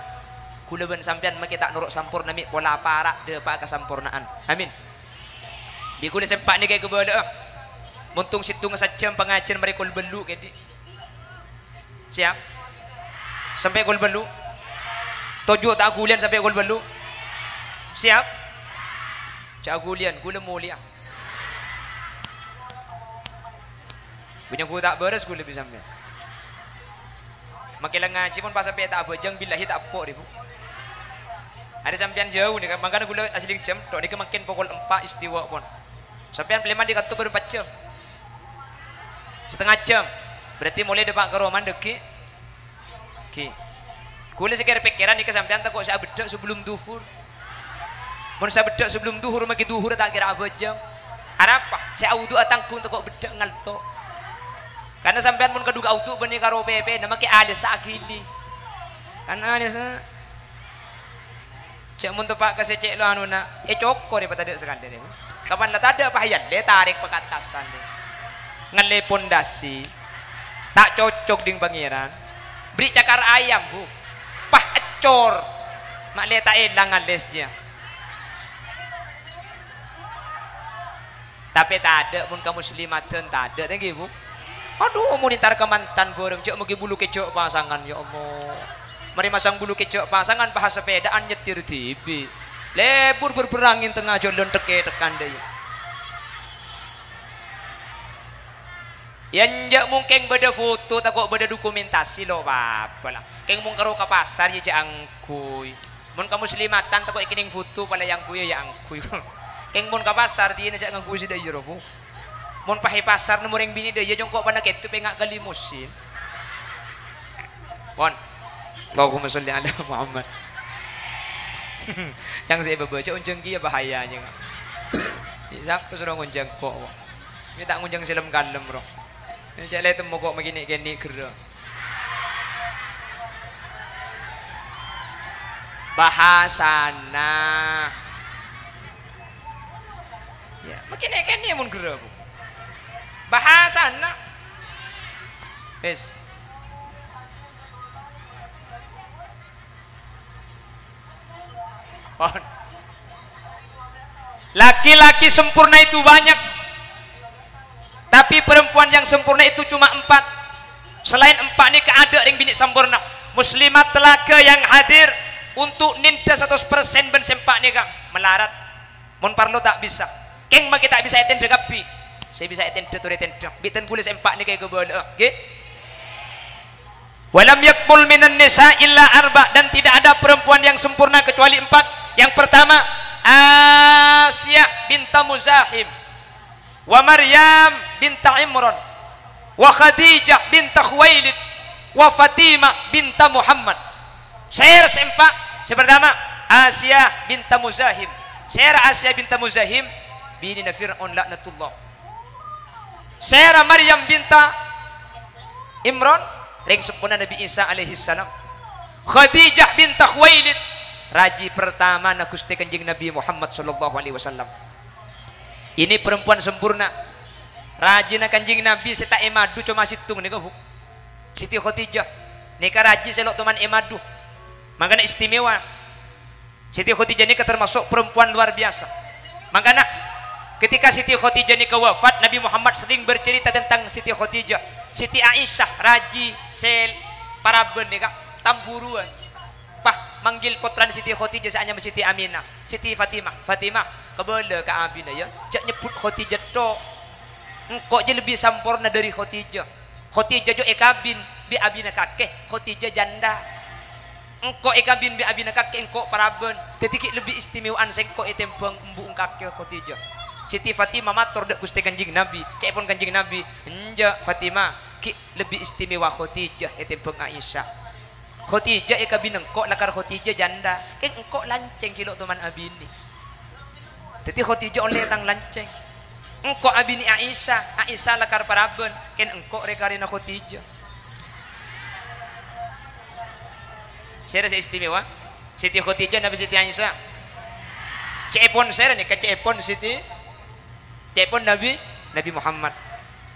Gula ban sampean make tak nurut sempurna mi pola para de pa kesempurnaan. Amin. Di gula sempak ni kayak kebada. Muntung situng sajam pengajian mereka belu kedi. Siap? Sampai gol belu. Tujuh tak gulian sampai gol belu. Siap? Cak gulian, gula mulia. Punya gula tak beres gula bisa sampai. Makilah ngaji pun pas sampai tak apa, jang billahi tak apa ribu. Ada sampean jauh ni kan, makanya gula asli jam, tok ni makin pukul 4 istiwa pun. Sampean peleman di kantor baru 4 jam. Setengah jam. Berarti mulai depan ke Roman deki. Ki. Kule sekira pikiran ni kesampean tak kok saya bedak sebelum duhur. Mun saya bedak sebelum duhur maki duhur tak kira apa jam. Apa? Saya audu atangku tak kok bedak ngalto. Karena sampean mun kedua audu bani karo PP nama ki alis sakili. Karena alis cek mun tepak ke secek lo anu na cokor ni patade sekande ni. Kapan lah tade pahayan le tarik pekatasan ni. Ngale pondasi. Tak cocok ding pangeran. Beri cakar ayam bu. Pah ecor. Mak le tak elang alisnya. Tapi tak ada pun kamu muslimatan tak ada tadi bu. Aduh mau nitar ke mantan boreng cok mugi bulu kecok pasangan ya Allah. Mari masang bulu kecok pasangan bahasa sepedaan nyetir TV. Lebur berperangin tengah jalan tekan deh. Yang jak mungkin beda foto tak kok beda dokumentasi lo apa lah. Keng mung karo ke pasar ya jak angkuy. Mun kamu muslimatan tak kok ikining foto pala yang kuy ya angkuy. Keng mun ke pasar dia jak ngangkuy si daya robo. Mun pahe pasar nemu ring bini daya jong kok pana ketu pengak kali musim. Pon. Allahumma sholli ala Muhammad. Yang saya baca unjang kia bahayanya. Siapa suruh ngunjang kok? Ini tak ngunjang silam kalem bro. Ini cak lihat temu kok begini gini kera. Bahasana. Ya, begini gini mun kera bu. Bahasana. Yes. Laki-laki sempurna itu banyak, tapi perempuan yang sempurna itu cuma 4. Selain 4 ini keada ring bini sempurna. Muslimat telaga yang hadir untuk ninda 100% ben sempak ni kak melarat. Mun parlo tak bisa. Keng mah kita bisa eten degapi. Saya bisa eten detur eten dek. Bitan kulis empak ni kayak kebala. Okay? Walam yakmul minan nisa illa 4, dan tidak ada perempuan yang sempurna kecuali 4. Yang pertama Asyah binta Muzahim, wa Maryam binta Imran, wa Khadijah binta Khuwailid, wa Fatimah binta Muhammad. Saya sempak pertama Asyah binta Muzahim. Saya Asyah binta Muzahim bini Fir'aun laknatullah. Saya Maryam binta Imran ring sempurna Nabi Isa alaihi salam. Khadijah binta Khuwailid raji pertama na Gusti Kanjeng Nabi Muhammad sallallahu alaihi wasallam. Ini perempuan sempurna. Raji na Kanjeng Nabi seta emadu cuma situng nika Bu. Siti Khadijah nika raji selok teman emadu. Makanya istimewa. Siti Khadijah ini termasuk perempuan luar biasa. Makanya ketika Siti Khadijah ini wafat, Nabi Muhammad sering bercerita tentang Siti Khadijah. Siti Aisyah raji sel paraben nika tamburuan. Pah manggil potran Siti Khadijah saanya Siti Aminah, Siti Fatimah. Fatimah kebala ka abina ya. Jak nyebut Khadijah to. Engkau je lebih sempurna dari Khadijah. Khadijah jo ekabin bi abina kakek, Khadijah janda. Engkau ekabin bi abina kakek, engkau paraben. Tetiki lebih istimewaan sengkau etembang embu kakek Khadijah. Siti Fatimah matur dek Gusti Kanjeng Nabi, cek pun Kanjeng Nabi, enja Fatimah ki lebih istimewa Khadijah etembang Aisyah. Khadijah eka binengkok lakar Khadijah janda. Ken engkok lanceng kilo teman abini. Jadi Khadijah oleh tang lanceng. Engkok abini Aisyah, Aisyah lakar paraben. Ken engkok rekarina Khadijah. Saya rasa istimewa. Siti Khadijah nabi Siti Aisyah. Cepon saya nih ke cepon Siti. Cepon Nabi Muhammad.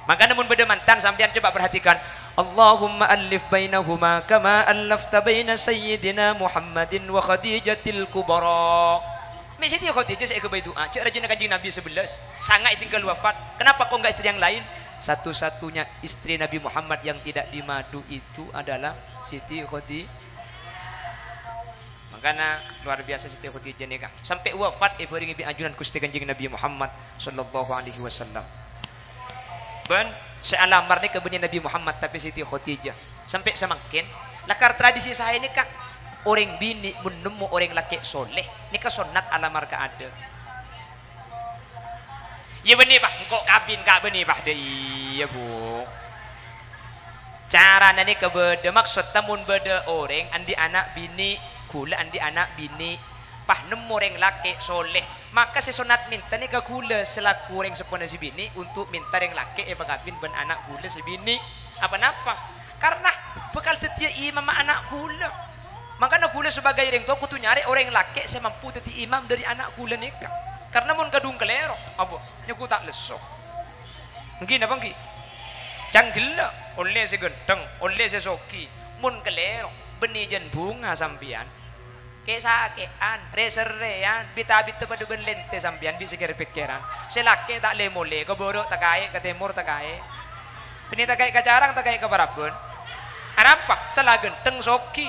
Maka namun beda mantan sampean coba perhatikan. Allahumma alif bainahuma kama allafta baina sayyidina Muhammadin wa Khadijatil kubara. Siti Khadijah saya kebaik doa. Cek rajin Kanjeng Nabi 11. Sangat tinggal wafat. Kenapa kok enggak istri yang lain? Satu-satunya istri Nabi Muhammad yang tidak dimadu itu adalah Siti Khadijah. Makanya luar biasa Siti Khadijah nikah. Sampai wafat beringi ajunan Gusti Kanjeng Nabi Muhammad sallallahu alaihi wasallam. Ben sealamar ni kebenin Nabi Muhammad tapi Siti Khadijah sampai semakin lakar tradisi saya ini kak orang bini menemu orang laki soleh ni ka sunat alamar ka ada ya benih bah engkau kabin kak benih bah deh iya bu cara nani kebeda maksud tamun beda orang andi anak bini kula andi anak bini pah nemu orang laki soleh maka si sunat minta ni ke gula selaku orang sepona si bini untuk minta yang laki pagapin ben anak gula si bini apa-apa karena bekal tetia imam anak gula maka nak gula sebagai orang tua kutu nyari orang laki saya mampu tetia imam dari anak gula nikah karena mun kadung kelero abo nyaku tak lesok mungkin apa mungkin canggila oleh si genteng oleh si soki mun kelero benih jen bunga sampian kesakean, reserean, bita-bita pada ben lente sampian bisa kira pikiran. Selake tak lemole, keborok tak kaya, ke timur tak kaya. Ini tak kaya ke carang, tak kaya ke parabun. Apa? Salah genteng soki.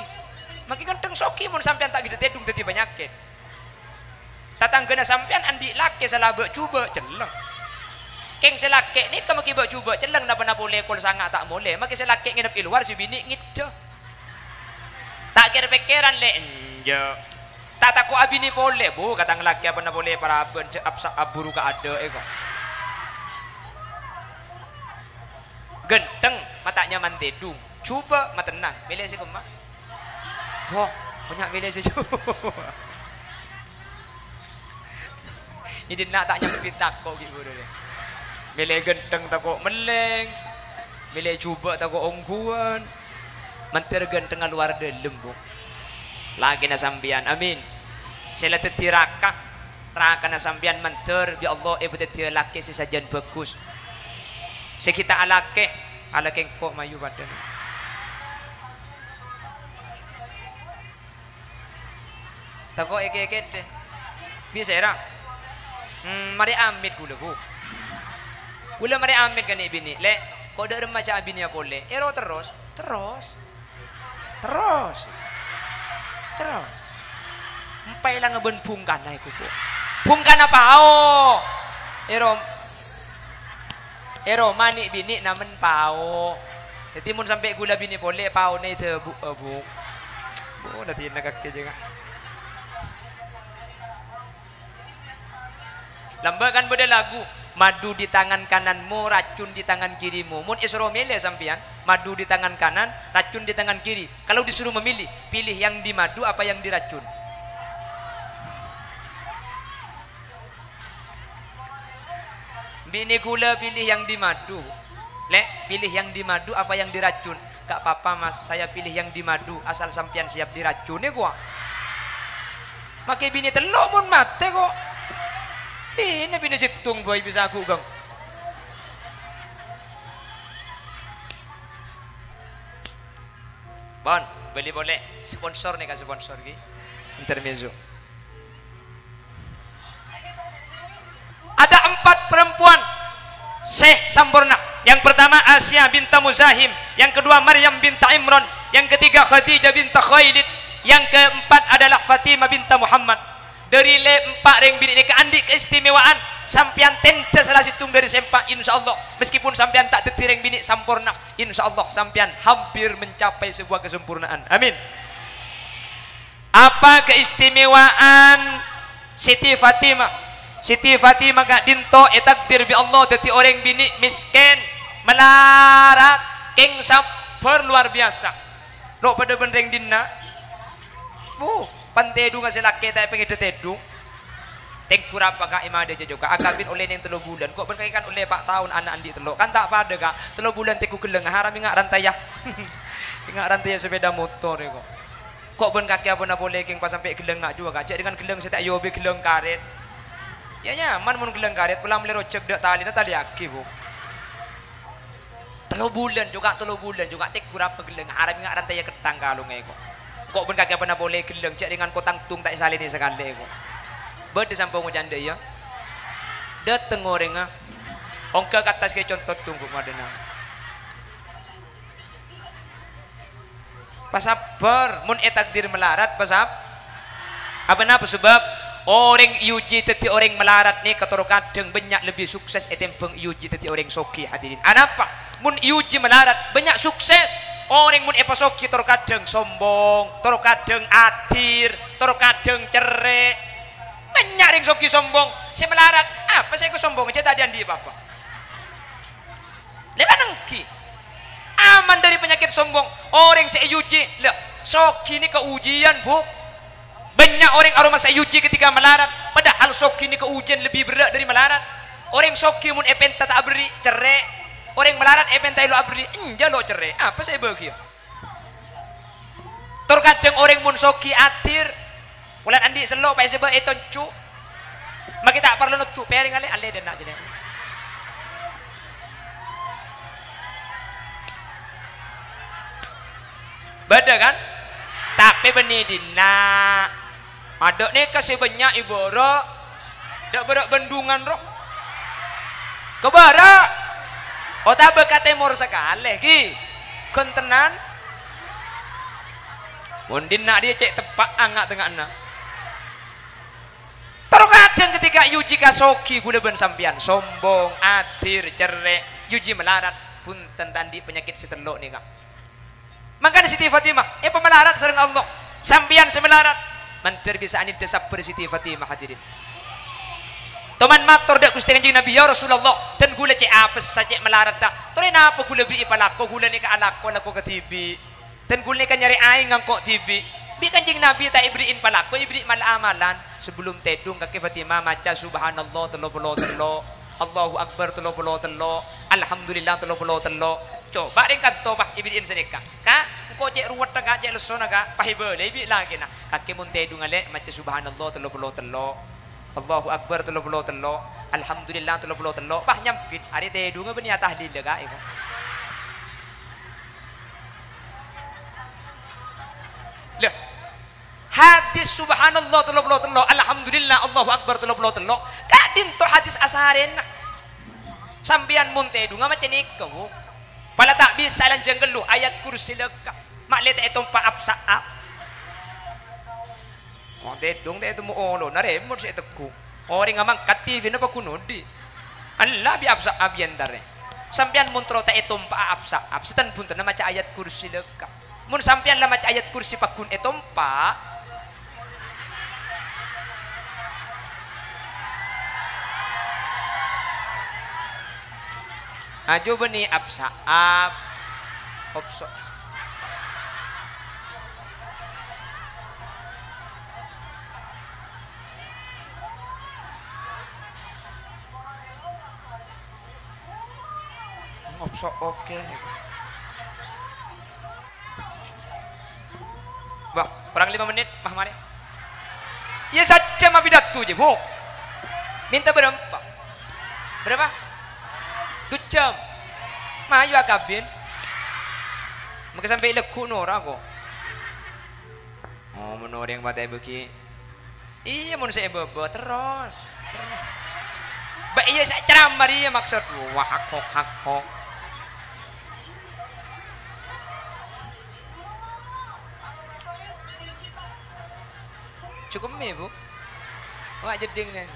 Maki genteng soki mun sampian tak gitu tedung teti penyakit. Tatanggana sampian andi laki salah bek cuba celeng. Keng selake ni kamu kibak cuba celeng napa boleh kol sangat tak boleh. Maki selake nginep di luar si bini ngida. Tak kira pikiran le. Tak takut abini boleh bu kata ngelaki apa nak boleh para absak aburu ka ada eko genteng matanya mantedung coba matenang milih si kemak Wah, banyak milih seju. Ini nak tak nyempit takok gitu deh. Milih genteng takok meleng. Milih cuba takok ongguan. Mentir genteng luar dalam bu. Lagi na sambian, amin. Sila tetirakah raka na sambian mentir bi Allah ibu tetir laki sesajan bagus. Sekita alake kok mayu badan. Takok eke deh. Bisa era. Mari amit gula bu. Gula mari amit kan ibini. Le, kode remaja abini ya boleh. Ero terus. Empai lang ngeben bungkan na iku po. Bungkan apa pao? Ero mani bini namen pao. Jadi mun sampai gula bini boleh pao na itu bu. Bu nanti nagakti juga. Lambakan beda lagu. Madu di tangan kananmu, racun di tangan kirimu. Mun isro milih sampian, madu di tangan kanan, racun di tangan kiri. Kalau disuruh memilih, pilih yang di madu apa yang diracun? Bini gula pilih yang di madu. Le, pilih yang di madu apa yang diracun? Gak apa-apa mas, saya pilih yang di madu asal sampian siap diracun ya gua. Makai bini telok mun mate kok. Ini bini situng boy bisa aku gang. Bon, beli boleh sponsor nih kan sponsor ki. Intermezzo. Ada 4 perempuan Syekh Sampurna. Yang pertama Asya binta Muzahim, yang kedua Maryam binta Imran, yang ketiga Khadijah binta Khailid, yang keempat adalah Fatimah binta Muhammad. Dari le 4 ring bini ini keandik keistimewaan sampian tenda salah situng dari sempak insyaallah. Meskipun sampian tak detiring bini sampurna, insyaallah sampian hampir mencapai sebuah kesempurnaan. Amin. Apa keistimewaan Siti Fatimah? Siti Fatimah gak dinto takdir bi Allah dadi orang bini miskin melarat king sabar luar biasa. Lo pada bendeng dinna. Pantedu nga sila kita pengen tetedu. Tek kurapa ka imade juga agapin oleh yang 3 bulan. Kok berkaitan oleh 4 tahun anak andi telo. Kan tak pada ka 3 bulan teku geleng harami ngak rantai ya. Ngak rantai sepeda motor ya kok. Kok ben kaki apa na boleh king pas sampai geleng ngak juga kak. Dengan geleng saya tak yobe geleng karet. Ya nyaman mun geleng karet pulang beli rocek dak tali aki bu. 3 bulan juga tek kurapa geleng harami ngak rantai ya ketang kalung kok. Kok ben kaki apa na boleh geleng cek dengan kotang tung tak salin sekali kok. Berde sampung janda ya. Dateng orang ah. Ongka katas ke contoh tunggu madena. Pasabar mun takdir melarat pasap. Apa napa sebab orang yuji teti orang melarat ni katoro kadang banyak lebih sukses etempeng yuji teti orang soki hadirin. Anapa? Mun yuji melarat banyak sukses. Orang mun epasoki toro kadang sombong, toro kadang atir, toro kadang cerai. Banyak yang soki sombong, saya melarat. Apa saya ke sombong? Saya tadi andi apa? Lepas nangki, aman dari penyakit sombong. Orang saya yuji, lah soki ini keujian bu. Banyak orang aroma saya yuji ketika melarat. Padahal soki ini keujian lebih berat dari melarat. Orang soki mun epenta tak beri cerai. Orang melarat pentai lo abri lo cerai. Apa saya bagi? Terkadang orang mun soki atir. Ulan andi selo pa sebab eton cu. Maki tak perlu nutu pering ale dan nak jadi. Beda kan? Tapi benih dina. Ada nih kasih banyak iboro. Dak berak bendungan roh. Kebara. Ota bekat timur sekali ki kontenan mundin nak dia cek tepak angak tengah anak terkadang ketika yuji kasoki gula ben sampian sombong atir cerai yuji melarat pun tentang di penyakit setelok nih kak maka di Siti Fatimah pemelarat sering Allah sampian semelarat mantir bisa anit desap ber Siti Fatimah hadirin. Teman matur dak Gusti Kanjeng Nabi ya Rasulullah dan gula cek apa saja melarat dah. Tore napa gula beri palako gula ni ka alako lako ke tibi. Dan gula kan nyari aing ngangkok tibi. Bi Kanjeng Nabi tak ibriin palaku, ibri malamalan sebelum tedung kaki Fatimah maca subhanallah 33, Allahu Akbar 33, alhamdulillah 33. Coba ring kanto bah ibriin sedekah. Ka ko cek ruwet naga cek leso naga pahibele ibi lagi na. Kaki mun tedung ale maca subhanallah 33, Allahu Akbar 33, alhamdulillah 33. Bah nyampit ari tedung ben ya tahlil ga iko. Lah hadis subhanallah 33, alhamdulillah Allahu Akbar 33 kadin to hadis asaren sambian munte dunga macam ni kau pala tak bisa lanjang geluh ayat kursi leka mak leta itu pa apsaap oh dedung itu mu olo nare mu se teku orang ngamang kativi na pakunodi Allah bi apsaap yandare sambian muntro ta itu pa apsaap setan pun na maca ayat kursi leka mun sampian lah maca ayat kursi pakun etompa ajo beni absaab opso opso oke Bah, kurang 5 menit, mah mari. Ya saja mah bidatu je, Bu. Minta berapa? Berapa? 2 jam. Mah ayo kabin. Maka sampai lekuk nora ko. Oh, menor yang batai beki. Iya mun saya bebo terus. Ba iya sak ceramah dia maksud wah hak. Cukup me bu, wah jeding nih.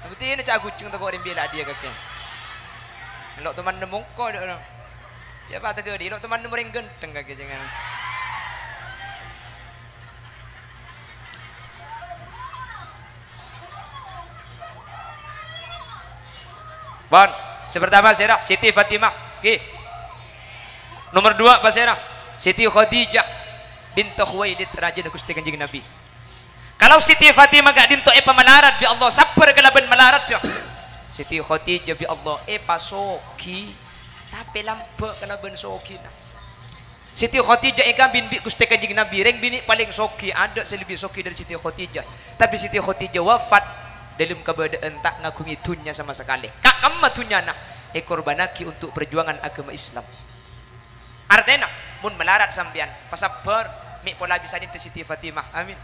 Berarti ini cak kucing tu kau bela dia kakek. Lo teman nemung kau dia orang. Ya apa tak dia? Lo teman nemung ring genteng kakek jangan. Bon, sepertama Serah Siti Fatimah. Oke. Nomor 2 Basirah Siti Khadijah bint Khuwailid raja Gusti Kanjeng Nabi. Kalau Siti Fatimah gak dinto pemelarat bi Allah sabar kalaban melarat jo. Siti Khadijah bi Allah pasoki tapi lampe kalaban soki na. Siti Khadijah bin bi Gusti Kanjeng Nabi reng bini paling soki ada selebih soki dari Siti Khadijah. Tapi Siti Khadijah wafat dalam keadaan tak ngagungi dunia sama sekali. Kak amma dunia nah korbanaki untuk perjuangan agama Islam. Artinya mun melarat sampean pasabar mi pola bisa dinto Siti Fatimah. Amin.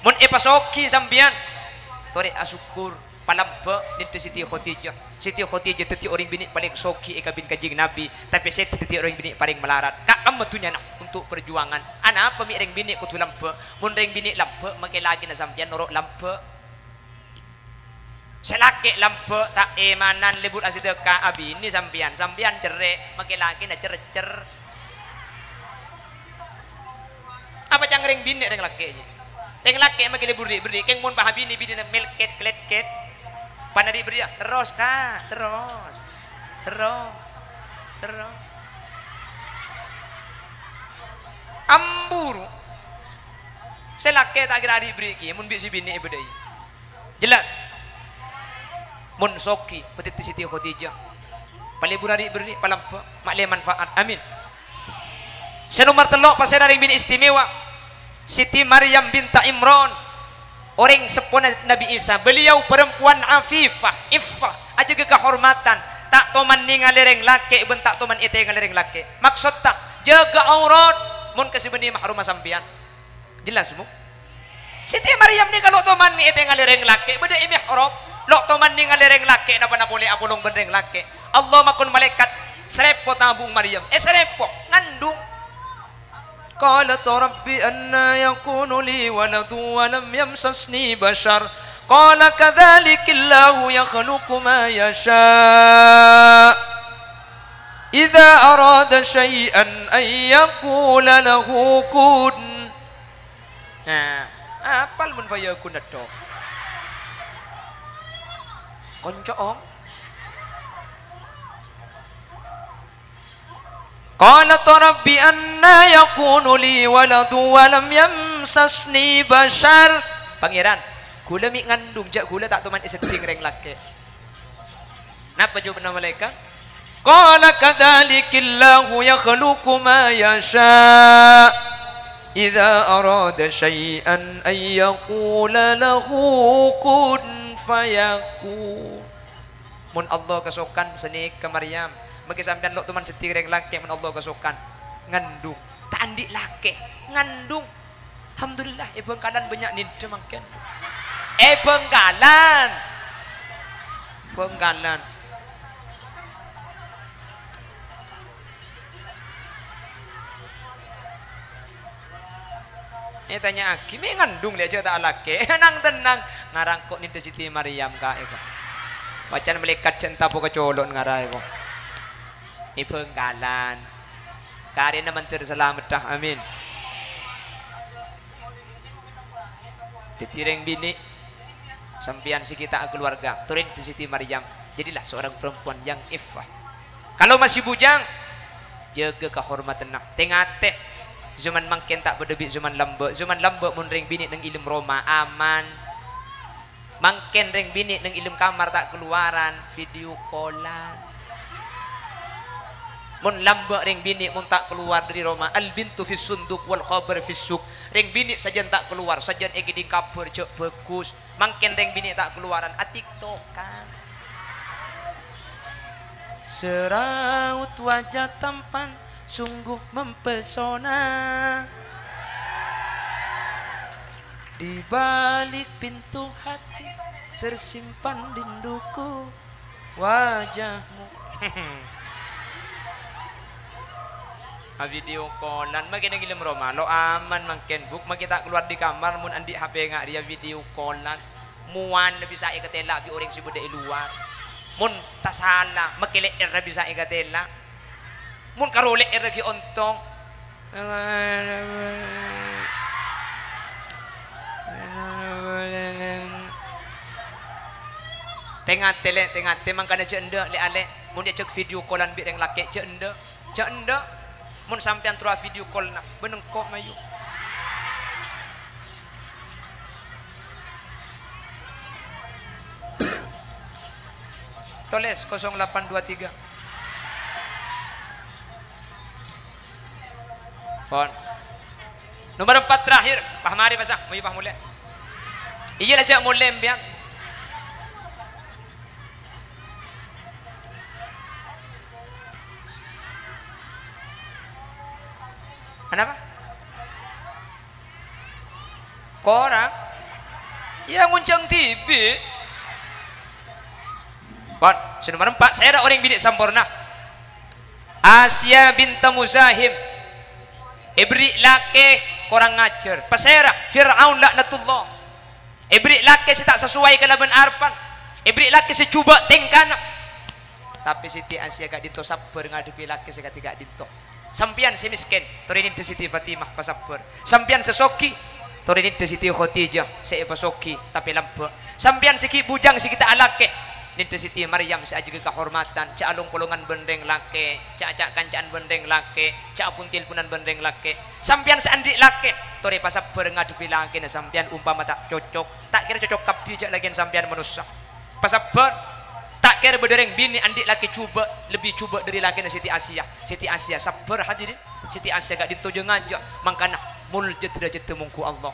Mun pasoki sambian tori asyukur palampa dinto Siti Khadijah. Siti Khadijah teti orang bini paling soki kabin Kanjeng Nabi, tapi saya teti orang bini paling melarat. Kak amatunya nak untuk perjuangan. Ana apa mi reng bini kutu lampa. Mun reng bini lampa make lagi na sambian norok lampa. Selake lampa tak emanan lebut asideka abi ini sambian cerai make lagi na cer. Apa cang reng bini reng laki aja. Reng laki magile buri keng mon pahabini bini na melket kletket panadi beri terus ka terus amburu selake tak kira di beri ki mun bisi bini ibadai jelas mun soki petiti Siti Khadijah palebur ari beri palampa makle manfaat amin. Senomor telok pasera ring bini istimewa Siti Maryam binta Imran orang sepona Nabi Isa. Beliau perempuan afifah iffah aja kehormatan tak toman ningali reng laki bentak toman ite ngali reng laki maksud tak jaga aurat mun kasibeni mahrumah sampean jelas mu Siti Maryam ni kalau toman ni ite ngali reng laki beda ihram lo toman ni ngali reng laki napa napole apolong bendeng laki Allah makun malaikat serepot tabung Maryam serepot ngandung قالت رب أنا يكون لي ولد ولم يمسسني بشر قال كذلك الله يخلق ما يشاء إذا أراد شيئا أن يقول له كن apal mun fayakun itu konco om Qalat rabbi anna yakunu li waladu wa lam yamsasni bashar. Pangeran, kula mi ngandung jak kula tak tuman iseting reng laki. Napa jawab malaikat? Qala kadzalikillahu yakhluqu ma yasha. Idza arada syai'an ay yaqula lahu kun fayakun. Mun Allah kesokan seni ke Maryam. Bagi sampean lo teman setireng laki mun Allah kesokan ngandung. Tak andik laki ngandung. Alhamdulillah bengkalan banyak nih makan. Bengkalan. Bengkalan. Tanya aki, me ngandung dia aja tak laki. Nang tenang ngarang kok nih Siti Maryam kak eko. Wacan melekat cinta pokok colon ngarai kok. Bengkalan. Karena menteri selamat dah amin. Ditireng bini sampian si kita keluarga turun di Siti Maryam jadilah seorang perempuan yang iffah. Kalau masih bujang jaga kehormatan nak tengah teh zaman mangken tak berdebit zaman lambe mun ring bini nang ilmu Roma aman mangken ring bini nang ilmu kamar tak keluaran video callan. Mun lamba ring bini mun tak keluar dari Roma al bintu fis sunduk wal khabar fis suk. Ring bini sajan tak keluar sajan egi di kabur cek bagus. Mangken ring bini tak keluaran atiktokan. Seraut wajah tampan sungguh mempesona. Di balik pintu hati tersimpan rinduku wajahmu. Video callan makin ngilim Roma lo aman mangken buk makita keluar di kamar mun andi HP ngak dia video callan muan bisa ikatela bi orang si bude luar mun tak salah makile era bisa ikatela mun karole era gi ontong tengah te mangkana jenda le ale mun dia cek video callan bi reng laki jenda mun sampean terus video call nak benengkok mayu tulis 0823 pon nomor 4 terakhir pahmari pasang mau pah mulai iya lah cak mulai mbiang kenapa? Korang yang nguncang TV. Bon, nomor 4 saya ada orang bidik sampurna. Asia binta Muzahim. Ibri lake korang ngajar. Pasera Fir'aun laknatullah. Ibri lake si tak sesuai kalaban arpan. Ibri lake si cuba tengkana. Tapi Siti Asia gak dinto sabar ngadepi lake si gak dinto. Sampian si miskin turinin di Siti Fatimah pasabur. Sampian sesoki turinin di Siti Khadijah si pasoki tapi lampu. Sampian si bujang si kita alake ni di Siti Maryam si aja kehormatan cak alung kolongan bendeng lake cak kancaan bendeng lake cak puntil punan bendeng lake. Sampian si andik lake turi pasabur ngadepi lake na sampian umpama tak cocok tak kira cocok kapi cak lagi sampian manusia pasabur tak kira bedereng bini andik laki cuba lebih cuba dari laki Siti Asia sabar hadirin Siti Asia gak dituju ngajak mangkana mul jedra jedra mungku Allah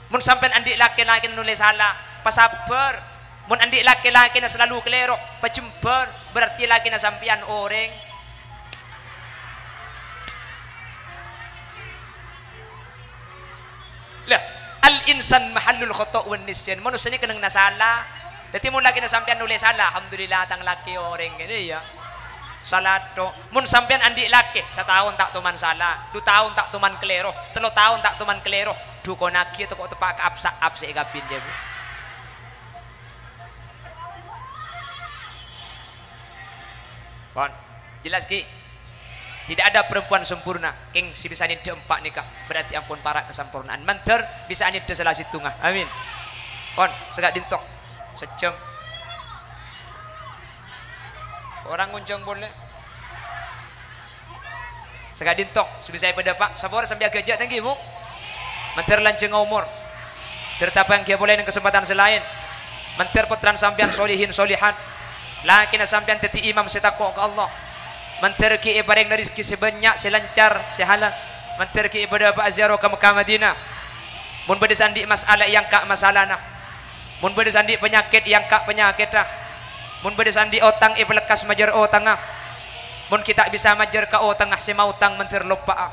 mun sampean andik laki nulis salah pasabar mun andik laki na selalu kelero pacember berarti laki na sampean orang lah al insan mahallul khata' wan nisyan manusia ni kenang nasalah. Jadi mun lagi na sampean nulis salah, alhamdulillah tang laki orang gini ya. Salah to. Mun sampean andi laki, 1 tahun tak tuman salah, 2 tahun tak tuman kelero, 3 tahun tak tuman kelero. Duko naki to kok tepak apsa apse gapin dia. Pon, jelas ki. Tidak ada perempuan sempurna. King si bisa ni 4 nikah, berarti ampun para kesempurnaan. Menter bisa ni salah situngah. Amin. Pon, segak dintok. Sejam orang nguncang boleh Segadin tok subisa pada pak sabor sambil gajah tanggi mu. Mentir lanceng umur. Tertapa yang kia boleh dengan kesempatan selain. Mentir putran sampian solihin solihat. Lakin sampian teti imam setakwa ke Allah. Mentir ki ibaring dari rezeki sebanyak selancar sehalal. Mentir ki ibadah Pak Aziaro ke Mekah Madinah. Mun bade sandi masalah yang kak masalah nah. Mun bade sandi penyakit yang kak penyakit nah. Mun bade sandi otang iblekas majar otang ah. Mun kita bisa majar ka otang ah si mautang mentir lupa ah.